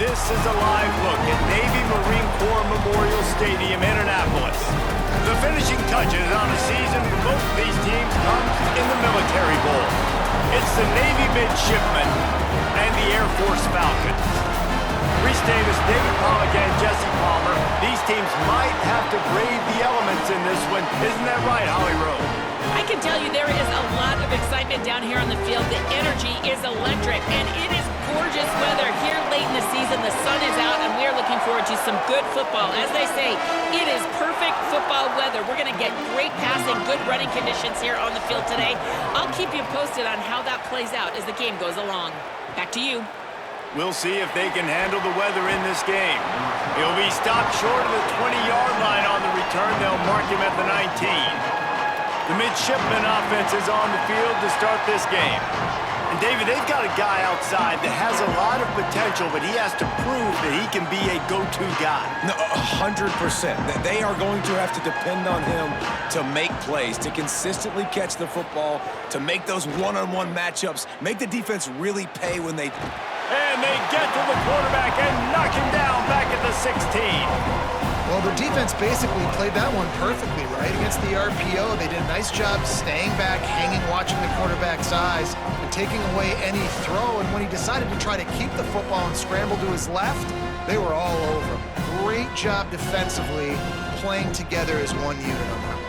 This is a live look at Navy Marine Corps Memorial Stadium in Annapolis. The finishing touches on a season for both of these teams comes in the Military Bowl. It's the Navy Midshipmen and the Air Force Falcons. Reese Davis, David Pollock, and Jesse Palmer. These teams might have to brave the elements in this one. Isn't that right, Holly Rowe? I can tell you there is a lot of excitement down here on the field. The energy is electric, and it is gorgeous weather here late in the season. The sun is out, and we are looking forward to some good football. As they say, it is perfect football weather. We're going to get great passing, good running conditions here on the field today. I'll keep you posted on how that plays out as the game goes along. Back to you. We'll see if they can handle the weather in this game. He'll be stopped short of the 20-yard line on the return. They'll mark him at the 19. The midshipman offense is on the field to start this game. And, David, they've got a guy outside that has a lot of potential, but he has to prove that he can be a go-to guy. No, 100%. They are going to have to depend on him to make plays, to consistently catch the football, to make those one-on-one matchups, make the defense really pay when they... And they get to the quarterback and knock him down back at the 16. Well, the defense basically played that one perfectly, right? Against the RPO, they did a nice job staying back, hanging, watching the quarterback's eyes, and taking away any throw. And when he decided to try to keep the football and scramble to his left, they were all over him. Great job defensively, playing together as one unit on that one.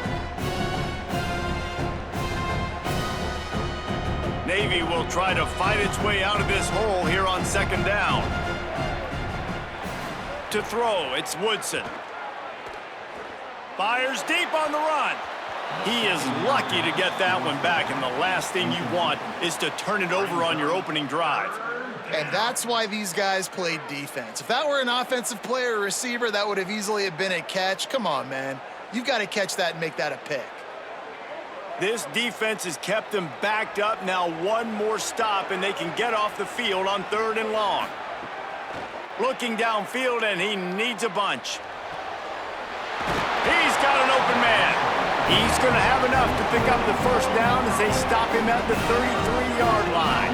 Navy will try to fight its way out of this hole here on second down. To throw, it's Woodson. Fires deep on the run. He is lucky to get that one back, and the last thing you want is to turn it over on your opening drive. And that's why these guys played defense. If that were an offensive player or receiver, that would have easily have been a catch. Come on, man. You've got to catch that and make that a pick. This defense has kept them backed up. Now one more stop, and they can get off the field on 3rd and long. Looking downfield, and he needs a bunch. He's got an open man. He's going to have enough to pick up the first down as they stop him at the 33-yard line.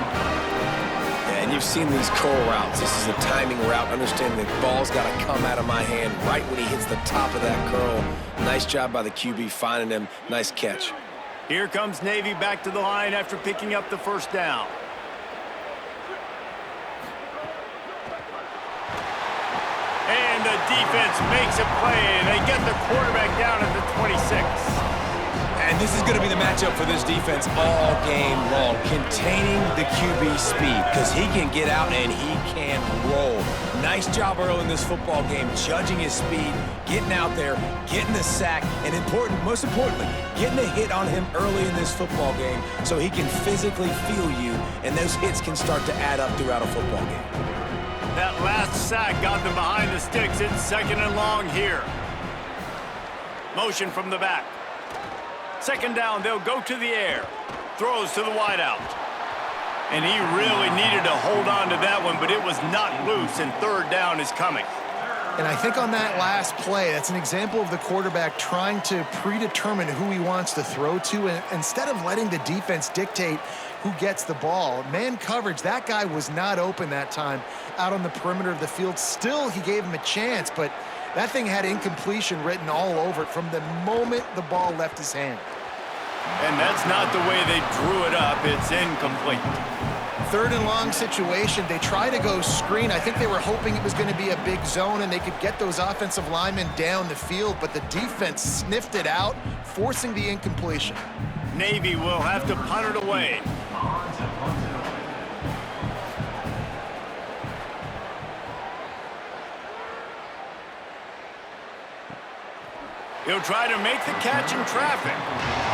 Yeah, and you've seen these curl routes. This is a timing route, understanding the ball's got to come out of my hand right when he hits the top of that curl. Nice job by the QB finding him. Nice catch. Here comes Navy back to the line after picking up the first down. And the defense makes a play, and they get the quarterback down at the 26. And this is going to be the matchup for this defense all game long, containing the QB speed, because he can get out and he can roll. Nice job early in this football game, judging his speed, getting out there, getting the sack, and most importantly, getting a hit on him early in this football game so he can physically feel you, and those hits can start to add up throughout a football game. That last sack got them behind the sticks. It's 2nd and long here. Motion from the back. 2nd down, they'll go to the air. Throws to the wideout. And he really needed to hold on to that one, but it was not loose, and 3rd down is coming. And I think on that last play, that's an example of the quarterback trying to predetermine who he wants to throw to, and instead of letting the defense dictate who gets the ball. Man coverage, that guy was not open that time out on the perimeter of the field. Still, he gave him a chance, but that thing had incompletion written all over it from the moment the ball left his hand. And that's not the way they drew it up. It's incomplete. 3rd and long situation. They try to go screen. I think they were hoping it was going to be a big zone and they could get those offensive linemen down the field, but the defense sniffed it out, forcing the incompletion. Navy will have to punt it away. He'll try to make the catch in traffic.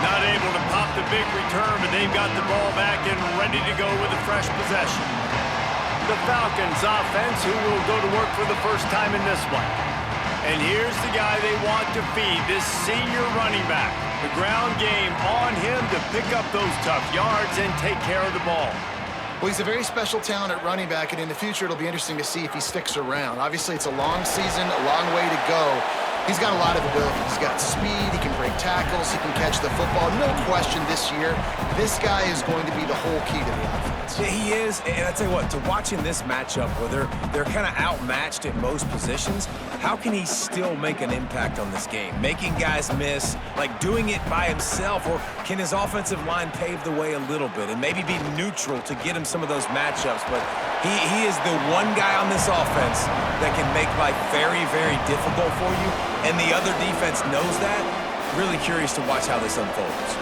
Not able to pop the big return, but they've got the ball back and ready to go with a fresh possession. The Falcons offense, who will go to work for the first time in this one. And here's the guy they want to feed, this senior running back. The ground game on him to pick up those tough yards and take care of the ball. Well, he's a very special talent at running back, and in the future it'll be interesting to see if he sticks around. Obviously, it's a long season, a long way to go. He's got a lot of ability. He's got speed, he can break tackles, he can catch the football. No question this year, this guy is going to be the whole key to the offense. defense. Yeah, he is, and I tell you what, to watch in this matchup where they're kind of outmatched at most positions, how can he still make an impact on this game? Making guys miss, like doing it by himself, or can his offensive line pave the way a little bit and maybe be neutral to get him some of those matchups? But he is the one guy on this offense that can make life very, very difficult for you, and the other defense knows that. Really curious to watch how this unfolds.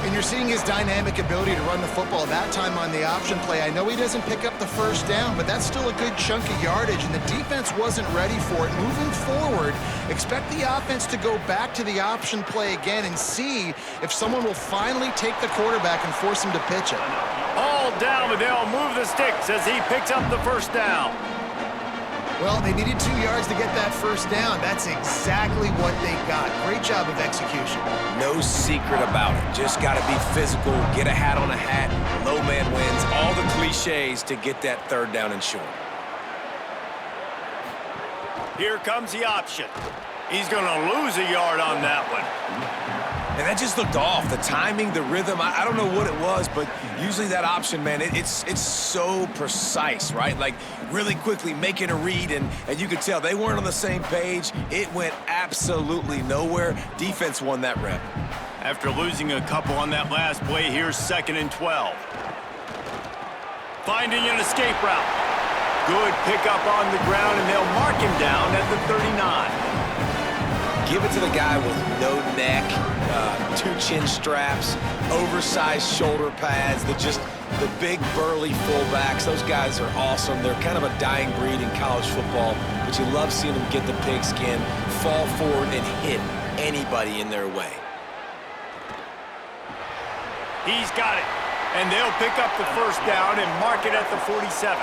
And you're seeing his dynamic ability to run the football, that time on the option play. I know he doesn't pick up the first down, but that's still a good chunk of yardage, and the defense wasn't ready for it. Moving forward, expect the offense to go back to the option play again and see if someone will finally take the quarterback and force him to pitch it. All down, but they'll move the sticks as he picks up the first down. Well, they needed 2 yards to get that first down. That's exactly what they got. Great job of execution. No secret about it. Just got to be physical, get a hat on a hat, low man wins, all the cliches to get that third down and short. Here comes the option. He's going to lose a yard on that one. And that just looked off. The timing, the rhythm, I don't know what it was, but usually that option, man, it's so precise, right? Like really quickly making a read, and you could tell they weren't on the same page. It went absolutely nowhere. Defense won that rep. After losing a couple on that last play, here's 2nd and 12. Finding an escape route. Good pickup on the ground, and they'll mark him down at the 39. Give it to the guy with no neck, 2 chin straps, oversized shoulder pads, the big burly fullbacks. Those guys are awesome. They're kind of a dying breed in college football, but you love seeing them get the pigskin, fall forward, and hit anybody in their way. He's got it, and they'll pick up the first down and mark it at the 47.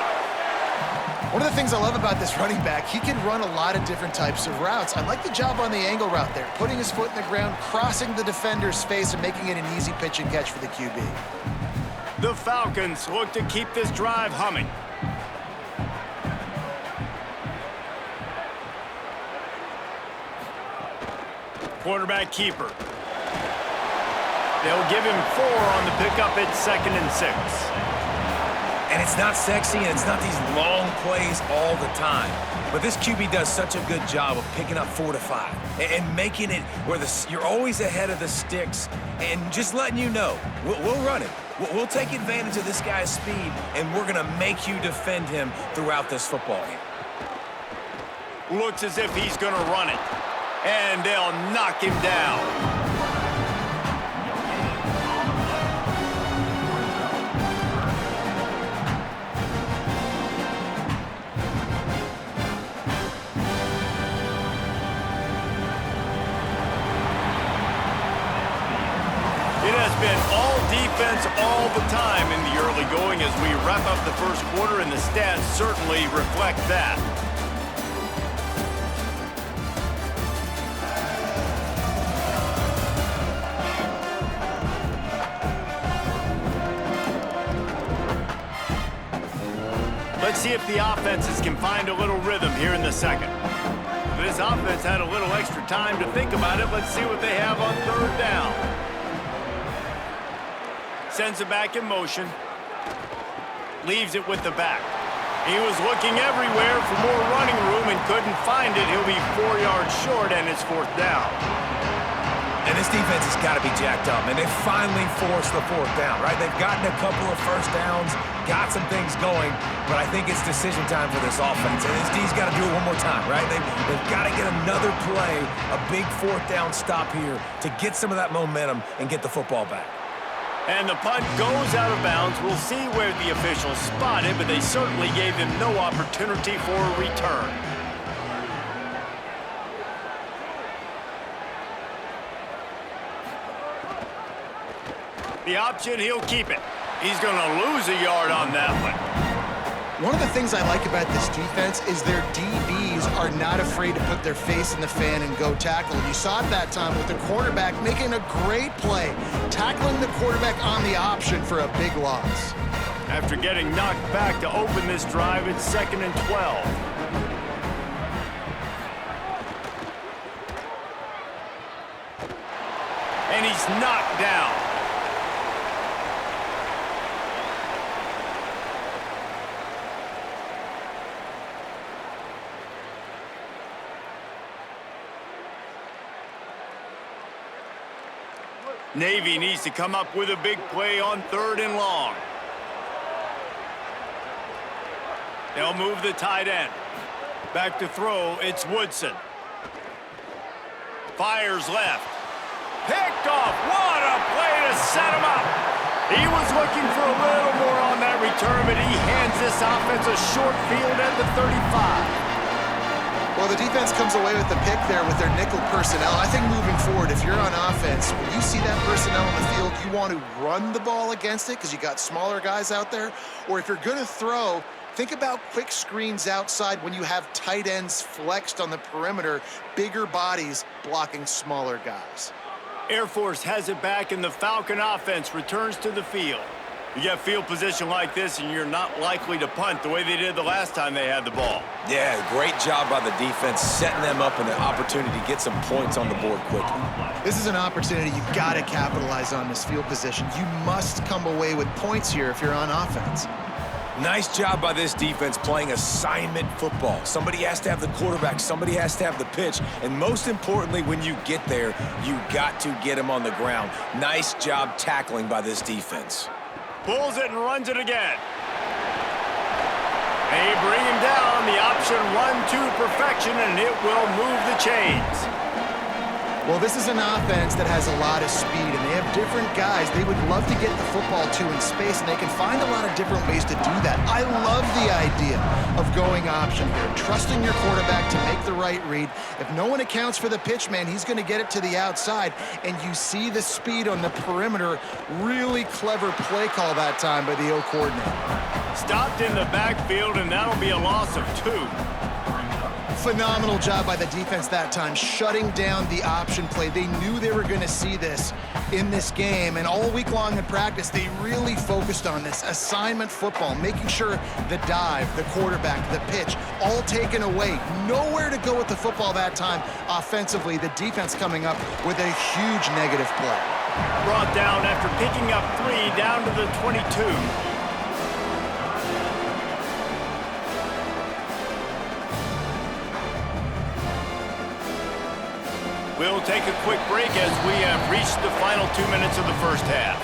One of the things I love about this running back, he can run a lot of different types of routes. I like the job on the angle route there, putting his foot in the ground, crossing the defender's face, and making it an easy pitch and catch for the QB. The Falcons look to keep this drive humming. Quarterback keeper. They'll give him 4 on the pickup at 2nd and 6. And it's not sexy, and it's not these long plays all the time. But this QB does such a good job of picking up 4 to 5 and making it where you're always ahead of the sticks and just letting you know, we'll run it. We'll take advantage of this guy's speed, and we're going to make you defend him throughout this football game. Looks as if he's going to run it. And they'll knock him down. Been all defense all the time in the early going as we wrap up the first quarter, and the stats certainly reflect that. Let's see if the offenses can find a little rhythm here in the second. This offense had a little extra time to think about it. Let's see what they have on 3rd down. Sends it back in motion. Leaves it with the back. He was looking everywhere for more running room and couldn't find it. He'll be 4 yards short, and it's 4th down. And this defense has got to be jacked up, and they finally forced the 4th down, right? They've gotten a couple of first downs, got some things going, but I think it's decision time for this offense. And this D's got to do it one more time, right? They've got to get another play, a big 4th down stop here to get some of that momentum and get the football back. And the punt goes out of bounds. We'll see where the officials spot it, but they certainly gave him no opportunity for a return. The option, he'll keep it. He's going to lose a yard on that one. One of the things I like about this defense is their DBs are not afraid to put their face in the fan and go tackle. You saw it that time with the quarterback making a great play, tackling the quarterback on the option for a big loss. After getting knocked back to open this drive, it's 2nd and 12. And he's knocked down. Navy needs to come up with a big play on 3rd and long. They'll move the tight end. Back to throw, it's Woodson. Fires left. Picked off. What a play to set him up. He was looking for a little more on that return, but he hands this offense a short field at the 35. Well, the defense comes away with the pick there with their nickel personnel. I think moving forward, if you're on offense, when you see that personnel on the field, you want to run the ball against it because you got smaller guys out there. Or if you're going to throw, think about quick screens outside when you have tight ends flexed on the perimeter, bigger bodies blocking smaller guys. Air Force has it back, and the Falcon offense returns to the field. You get field position like this, and you're not likely to punt the way they did the last time they had the ball. Yeah, great job by the defense, setting them up in an opportunity to get some points on the board quickly. This is an opportunity you've got to capitalize on this field position. You must come away with points here if you're on offense. Nice job by this defense playing assignment football. Somebody has to have the quarterback, somebody has to have the pitch, and most importantly, when you get there, you got to get him on the ground. Nice job tackling by this defense. Pulls it and runs it again. They bring him down. The option run to perfection, and it will move the chains. Well, this is an offense that has a lot of speed, and they have different guys they would love to get the football to in space, and they can find a lot of different ways to do that. I love the idea of going option here, trusting your quarterback to make the right read. If no one accounts for the pitch man, he's going to get it to the outside, and you see the speed on the perimeter. Really clever play call that time by the O coordinator. Stopped in the backfield, and that'll be a loss of 2. Phenomenal job by the defense that time, shutting down the option play. They knew they were going to see this in this game, and all week long in practice, they really focused on this assignment football, making sure the dive, the quarterback, the pitch, all taken away. Nowhere to go with the football that time offensively. The defense coming up with a huge negative play. Brought down after picking up 3 down to the 22. We'll take a quick break as we have reached the final 2 minutes of the first half.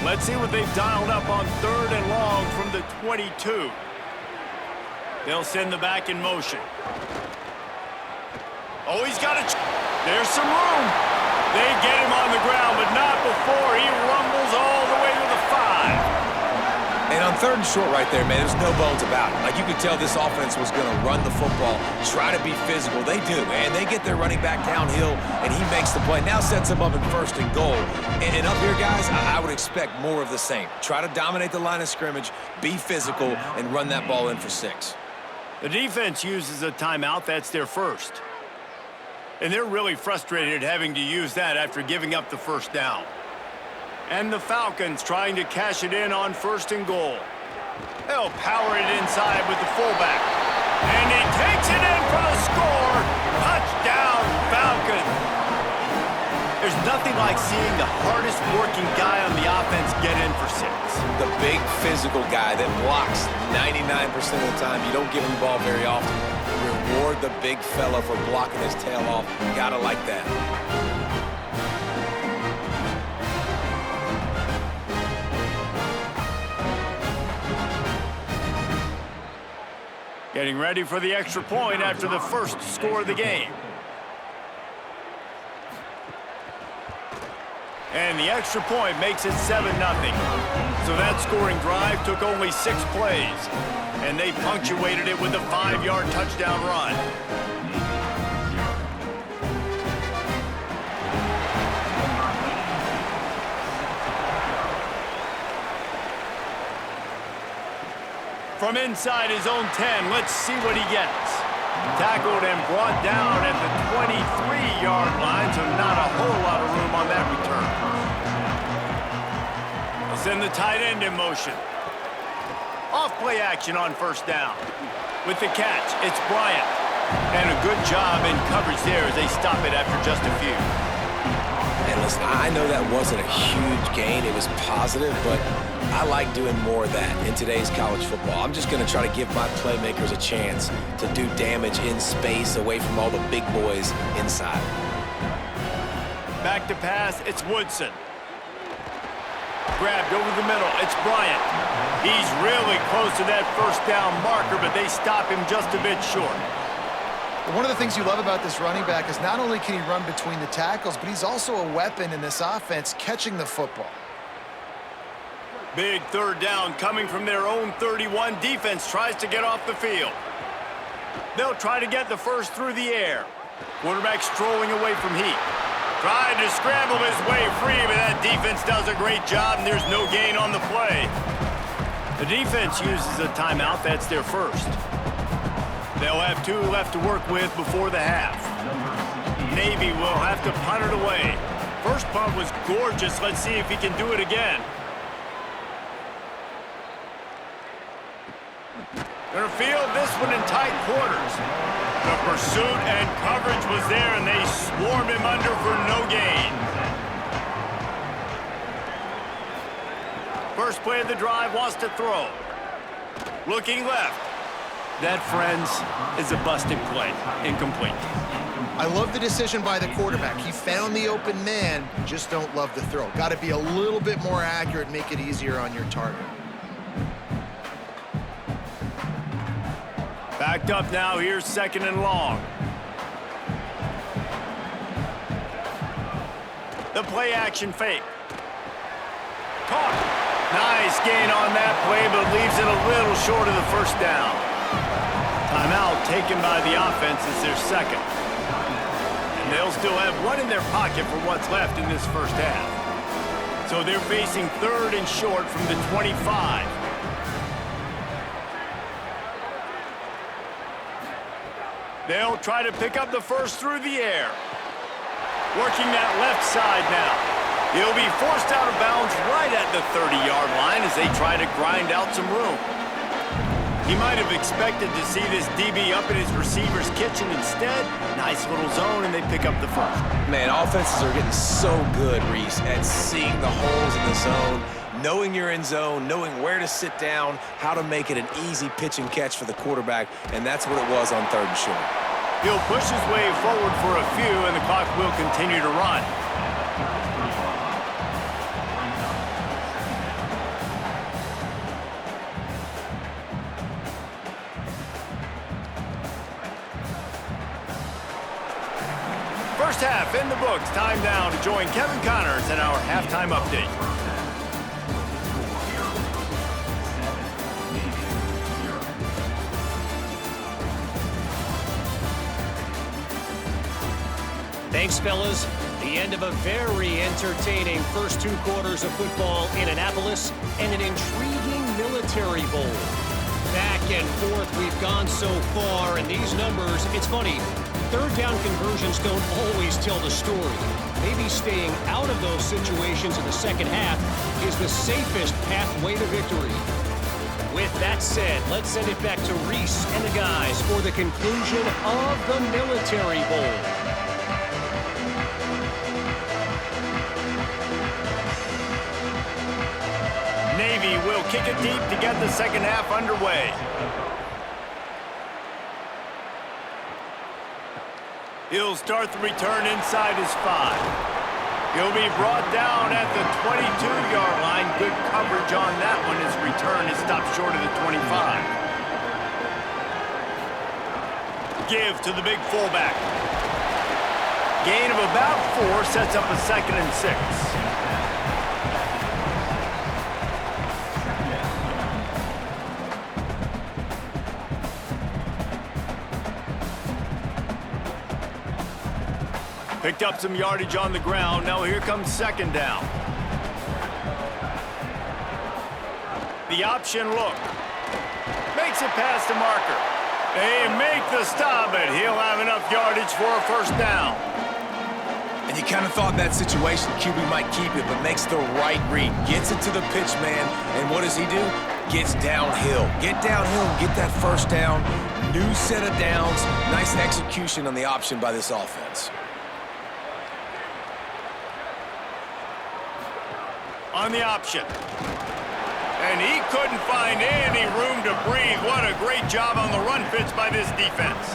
Let's see what they've dialed up on 3rd and long from the 22. They'll send the back in motion. Oh, he's got it. There's some room. They get him on the ground, but not before he rumbles all the way to the 5. And on 3rd and short right there, man, there's no bones about it. Like, you could tell this offense was going to run the football, try to be physical. They do, man. They get their running back downhill, and he makes the play. Now sets him up in 1st and goal. And up here, guys, I would expect more of the same. Try to dominate the line of scrimmage, be physical, and run that ball in for 6. The defense uses a timeout. That's their first. And they're really frustrated having to use that after giving up the first down. And the Falcons trying to cash it in on 1st and goal. They'll power it inside with the fullback. And he takes it in for the score. Touchdown, Falcons. There's nothing like seeing the hardest working guy on the offense get in for 6. The big physical guy that blocks 99% of the time. You don't give him the ball very often. Reward the big fella for blocking his tail off. Gotta like that. Getting ready for the extra point after the first score of the game. And the extra point makes it 7-0. So that scoring drive took only 6 plays. And they punctuated it with a 5-yard touchdown run. From inside his own 10, let's see what he gets. Tackled and brought down at the 23-yard line, so not a whole lot of room on that return. They'll send the tight end in motion. Off-play action on 1st down. With the catch, it's Bryant. And a good job in coverage there as they stop it after just a few. And listen, I know that wasn't a huge gain. It was positive, but I like doing more of that in today's college football. I'm just going to try to give my playmakers a chance to do damage in space away from all the big boys inside. Back to pass, it's Woodson. Grabbed over the middle, it's Bryant. He's really close to that first down marker, but they stop him just a bit short. One of the things you love about this running back is not only can he run between the tackles, but he's also a weapon in this offense catching the football. Big third down coming from their own 31. Defense tries to get off the field. They'll try to get the first through the air. Quarterback strolling away from heat. Trying to scramble his way free, but that defense does a great job, and there's no gain on the play. The defense uses a timeout. That's their first. They'll have 2 left to work with before the half. Navy will have to punt it away. First punt was gorgeous. Let's see if he can do it again. Gonna field this one in tight quarters. The pursuit and coverage was there, and they swarm him under for no gain. First play of the drive, wants to throw. Looking left. That, friends, is a busted play. Incomplete. I love the decision by the quarterback. He found the open man, just don't love the throw. Got to be a little bit more accurate, make it easier on your target. Backed up now, here's 2nd and long. The play action fake. Caught. Nice gain on that play, but leaves it a little short of the first down. Timeout taken by the offense is their second. And they'll still have one in their pocket for what's left in this first half. So they're facing 3rd and short from the 25. They'll try to pick up the first through the air. Working that left side now. He'll be forced out of bounds right at the 30-yard line as they try to grind out some room. He might have expected to see this DB up in his receiver's kitchen. Instead, nice little zone, and they pick up the first. Man, offenses are getting so good, Reese, at seeing the holes in the zone, knowing you're in zone, knowing where to sit down, how to make it an easy pitch and catch for the quarterback, and that's what it was on 3rd and short. He'll push his way forward for a few, and the clock will continue to run. First half in the books. Time now to join Kevin Connors in our halftime update. Thanks, fellas. The end of a very entertaining first 2 quarters of football in Annapolis and an intriguing military bowl. Back and forth we've gone so far, and these numbers, it's funny, 3rd down conversions don't always tell the story. Maybe staying out of those situations in the second half is the safest pathway to victory. With that said, let's send it back to Reese and the guys for the conclusion of the Military Bowl. Navy will kick it deep to get the second half underway. He'll start the return inside his 5. He'll be brought down at the 22-yard line. Good coverage on that one. His return is stopped short of the 25. Give to the big fullback. Gain of about 4 sets up a 2nd and 6. Picked up some yardage on the ground. Now here comes 2nd down. The option look. Makes it past the marker. They make the stop, but he'll have enough yardage for a first down. And you kind of thought that situation, QB might keep it, but makes the right read. Gets it to the pitch man, and what does he do? Gets downhill. Get downhill and get that first down. New set of downs. Nice execution on the option by this offense. on the option. And he couldn't find any room to breathe. What a great job on the run fits by this defense.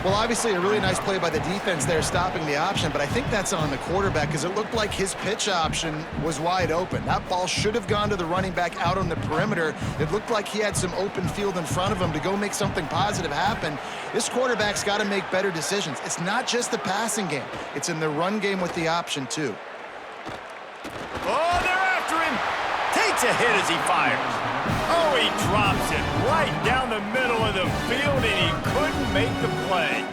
Well, obviously a really nice play by the defense there stopping the option, but I think that's on the quarterback because it looked like his pitch option was wide open. That ball should have gone to the running back out on the perimeter. It looked like he had some open field in front of him to go make something positive happen. This quarterback's got to make better decisions. It's not just the passing game. It's in the run game with the option, too. Oh, they're after him. Takes a hit as he fires. Oh, he drops it right down the middle of the field, and he couldn't make the play.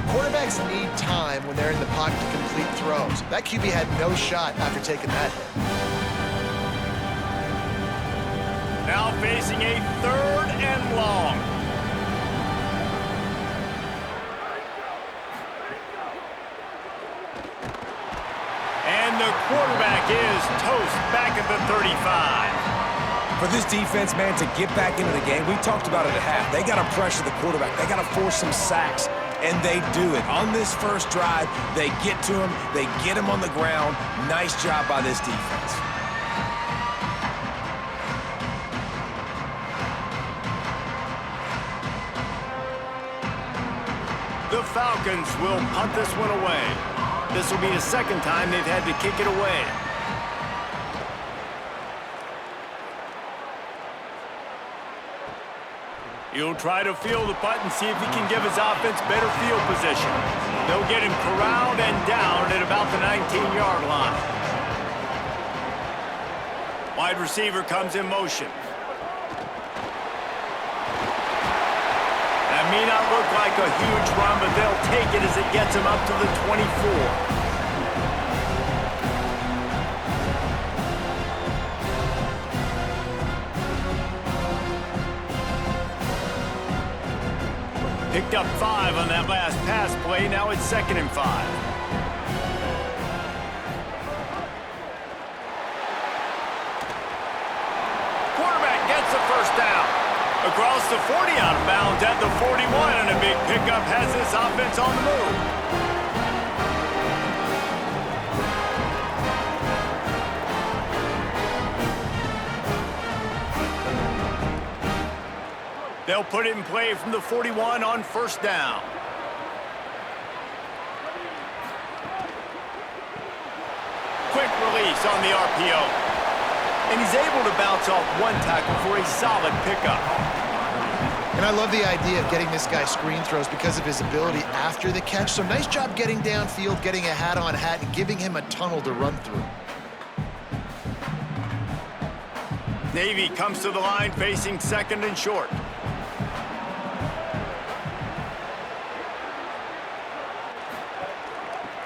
Quarterbacks need time when they're in the pocket to complete throws. That QB had no shot after taking that hit. Now facing a 3rd and long. And the quarterback is toast back at the 35. For this defense, man, to get back into the game, we talked about it at half. They got to pressure the quarterback. They got to force some sacks, and they do it. On this first drive, they get to him. They get him on the ground. Nice job by this defense. The Falcons will punt this one away. This will be the 2nd time they've had to kick it away. He'll try to field the punt and see if he can give his offense better field position. They'll get him corralled and down at about the 19-yard line. Wide receiver comes in motion. That may not look like a huge run, but they'll take it as it gets him up to the 24. Picked up 5 on that last pass play. Now it's 2nd and 5. Quarterback gets the first down. Across the 40 out of bounds at the 41, and a big pickup has this offense on the move. They'll put it in play from the 41 on 1st down. Quick release on the RPO. And he's able to bounce off one tackle for a solid pickup. And I love the idea of getting this guy screen throws because of his ability after the catch. So nice job getting downfield, getting a hat-on hat, and giving him a tunnel to run through. Navy comes to the line facing 2nd and short.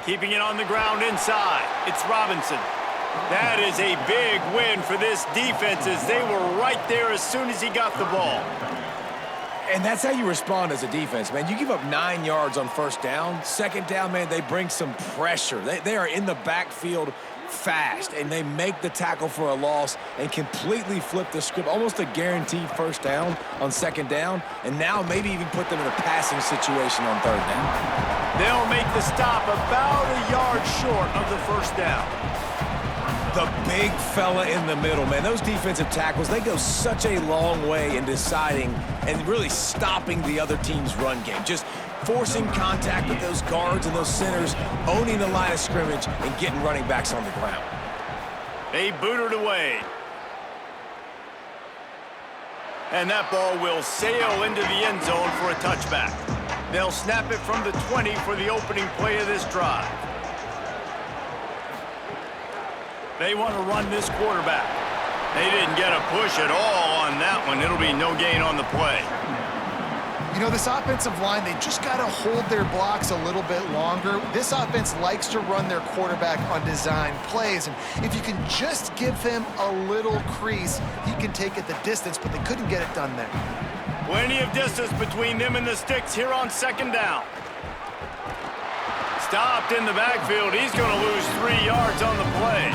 Keeping it on the ground inside. It's Robinson. That is a big win for this defense as they were right there as soon as he got the ball. And that's how you respond as a defense, man. You give up 9 yards on 1st down. 2nd down, man, they bring some pressure. They are in the backfield fast, and they make the tackle for a loss and completely flip the script. Almost a guaranteed 1st down on 2nd down, and now maybe even put them in a passing situation on 3rd down. They'll make the stop about a yard short of the 1st down. The big fella in the middle, man. Those defensive tackles, they go such a long way in deciding and really stopping the other team's run game. Just forcing contact with those guards and those centers, owning the line of scrimmage, and getting running backs on the ground. They boot it away. And that ball will sail into the end zone for a touchback. They'll snap it from the 20 for the opening play of this drive. They want to run this quarterback. They didn't get a push at all on that one. It'll be no gain on the play. You know, this offensive line, they just got to hold their blocks a little bit longer. This offense likes to run their quarterback on design plays, and if you can just give him a little crease, he can take it the distance, but they couldn't get it done there. Plenty of distance between them and the sticks here on 2nd down. Stopped in the backfield. He's going to lose 3 yards on the play.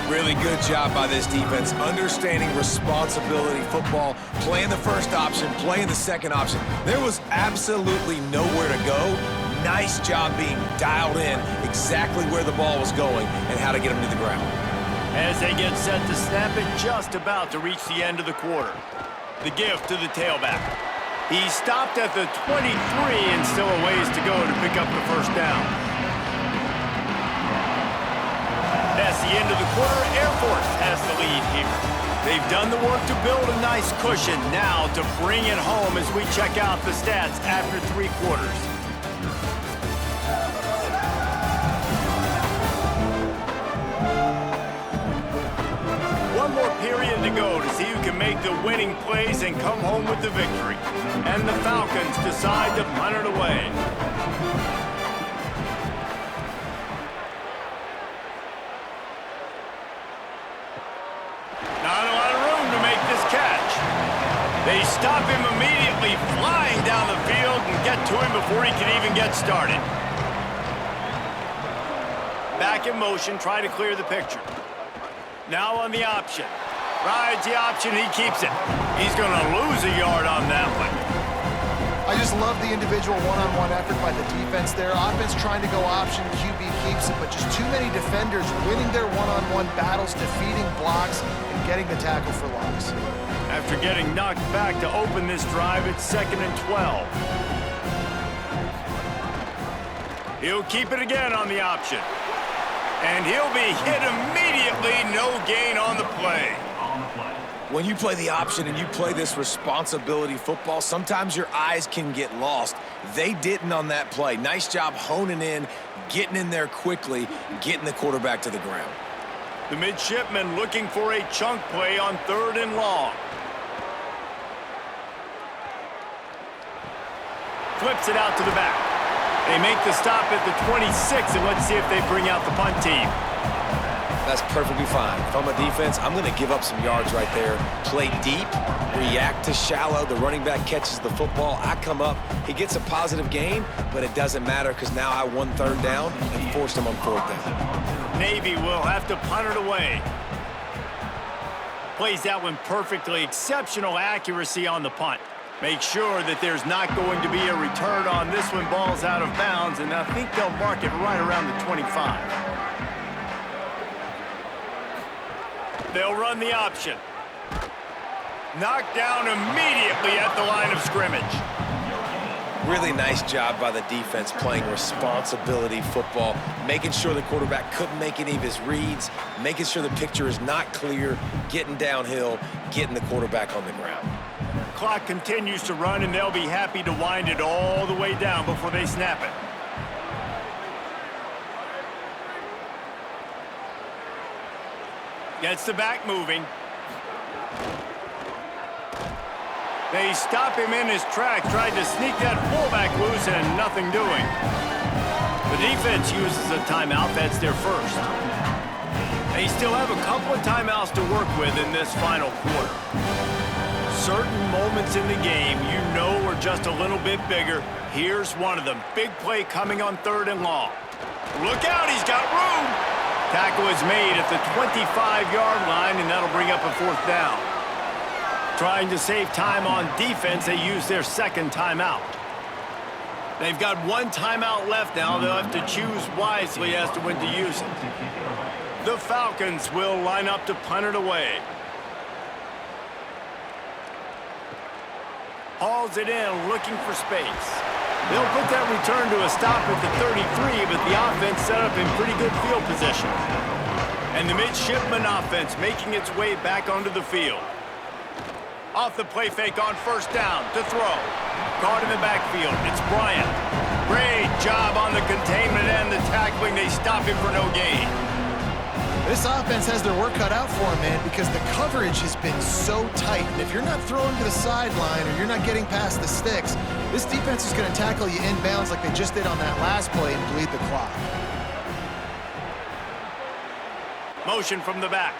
Really good job by this defense, understanding responsibility football, playing the 1st option, playing the 2nd option. There was absolutely nowhere to go. Nice job being dialed in exactly where the ball was going and how to get him to the ground. as they get set to snap it, just about to reach the end of the quarter. The gift to the tailback. He stopped at the 23 and still a ways to go to pick up the first down. That's the end of the quarter. Air Force has the lead here. They've done the work to build a nice cushion. Now to bring it home as we check out the stats after 3 quarters. One more period to go to see who can make the winning plays and come home with the victory. And the Falcons decide to punt it away. Not a lot of room to make this catch. They stop him immediately, flying down the field and get to him before he can even get started. Back in motion, try to clear the picture. Now on the option. Rides the option, he keeps it. He's going to lose a yard on that one. I just love the individual one-on-one effort by the defense there. Offense trying to go option, QB keeps it, but just too many defenders winning their one-on-one battles, defeating blocks, and getting the tackle for loss. After getting knocked back to open this drive, it's 2nd and 12. He'll keep it again on the option. And he'll be hit immediately, no gain on the play. When you play the option and you play this responsibility football, sometimes your eyes can get lost. They didn't on that play. Nice job honing in, getting in there quickly, getting the quarterback to the ground. The midshipman looking for a chunk play on 3rd and long. Flips it out to the back. They make the stop at the 26, and let's see if they bring out the punt team. That's perfectly fine. If I'm a defense, I'm going to give up some yards right there. Play deep, react to shallow. The running back catches the football. I come up. He gets a positive gain, but it doesn't matter because now I won 3rd down and forced him on 4th down. Navy will have to punt it away. Plays that one perfectly. Exceptional accuracy on the punt. Make sure that there's not going to be a return on this one. Ball's out of bounds, and I think they'll mark it right around the 25. They'll run the option. Knocked down immediately at the line of scrimmage. Really nice job by the defense playing responsibility football, making sure the quarterback couldn't make any of his reads, making sure the picture is not clear, getting downhill, getting the quarterback on the ground. Clock continues to run, and they'll be happy to wind it all the way down before they snap it. Gets the back moving. They stop him in his track, tried to sneak that fullback loose, and nothing doing. The defense uses a timeout. That's their first. They still have a couple of timeouts to work with in this final quarter. Certain moments in the game you know are just a little bit bigger. Here's one of them. Big play coming on 3rd and long. Look out, he's got room. Tackle is made at the 25-yard line, and that'll bring up a 4th down. Trying to save time on defense, they use their 2nd timeout. They've got 1 timeout left now. They'll have to choose wisely as to when to use it. The Falcons will line up to punt it away. Hauls it in, looking for space. They'll put that return to a stop at the 33, but the offense set up in pretty good field position. And the midshipman offense making its way back onto the field. Off the play fake on 1st down to throw. Caught in the backfield. It's Bryant. Great job on the containment and the tackling. They stop him for no gain. This offense has their work cut out for them, man, because the coverage has been so tight. And if you're not throwing to the sideline or you're not getting past the sticks, this defense is going to tackle you inbounds like they just did on that last play and bleed the clock. Motion from the back.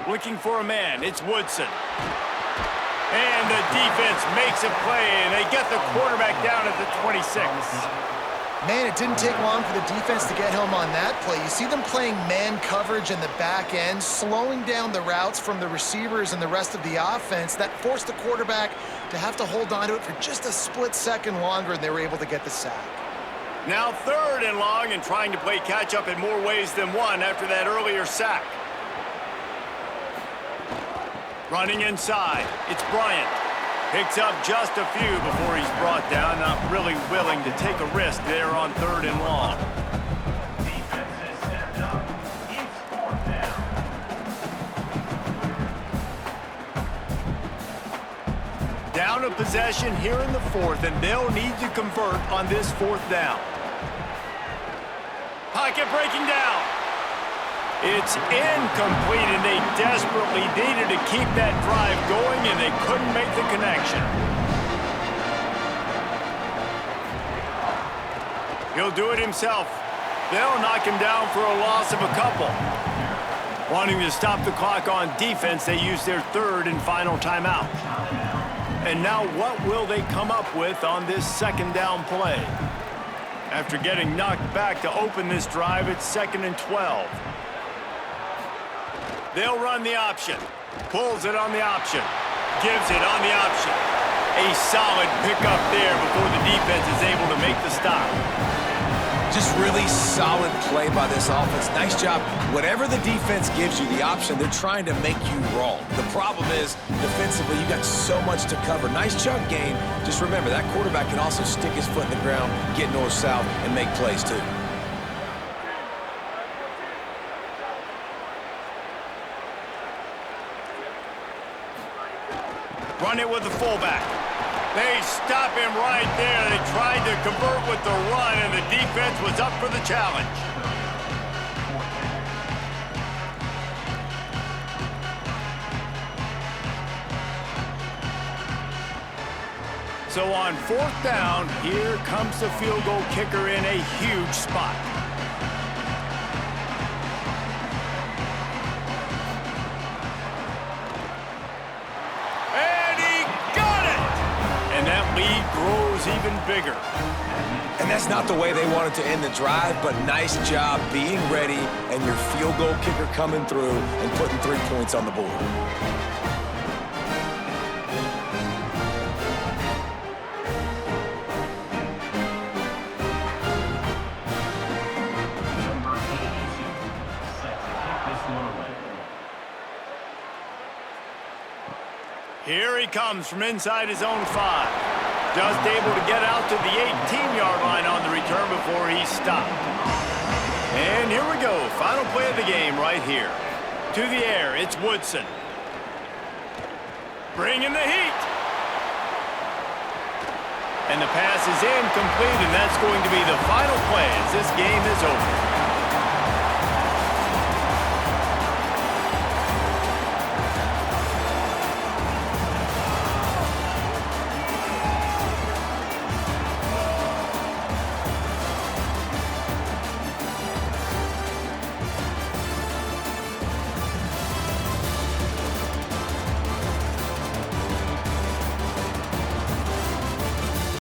Looking for a man. It's Woodson. And the defense makes a play, and they get the quarterback down at the 26. Man, it didn't take long for the defense to get home on that play. You see them playing man coverage in the back end, slowing down the routes from the receivers and the rest of the offense. That forced the quarterback to have to hold on to it for just a split second longer, and they were able to get the sack. Now 3rd and long, and trying to play catch-up in more ways than one after that earlier sack. Running inside, it's Bryant. Picks up just a few before he's brought down, not really willing to take a risk there on 3rd and long. Defense is stepped up. It's 4th down. Down a possession here in the 4th, and they'll need to convert on this 4th down. Pocket breaking down. It's incomplete, and they desperately needed to keep that drive going, and they couldn't make the connection. He'll do it himself. They'll knock him down for a loss of a couple. Wanting to stop the clock on defense, they use their 3rd and final timeout. And now what will they come up with on this 2nd down play? After getting knocked back to open this drive, it's 2nd and 12. They'll run the option. Pulls it on the option. Gives it on the option. A solid pickup there before the defense is able to make the stop. Just really solid play by this offense. Nice job. Whatever the defense gives you the option, they're trying to make you wrong. The problem is, defensively, you got so much to cover. Nice chunk gain. Just remember, that quarterback can also stick his foot in the ground, get north-south, and make plays too. Run it with the fullback. They stop him right there. They tried to convert with the run, and the defense was up for the challenge. So on 4th down, here comes the field goal kicker in a huge spot. And that lead grows even bigger. And that's not the way they wanted to end the drive, but nice job being ready and your field goal kicker coming through and putting 3 points on the board. Number 82 set to kick this one away. Here he comes from inside his own 5. Just able to get out to the 18-yard line on the return before he stopped. And here we go. Final play of the game right here. To the air, it's Woodson. Bringing the heat. And the pass is incomplete, and that's going to be the final play as this game is over.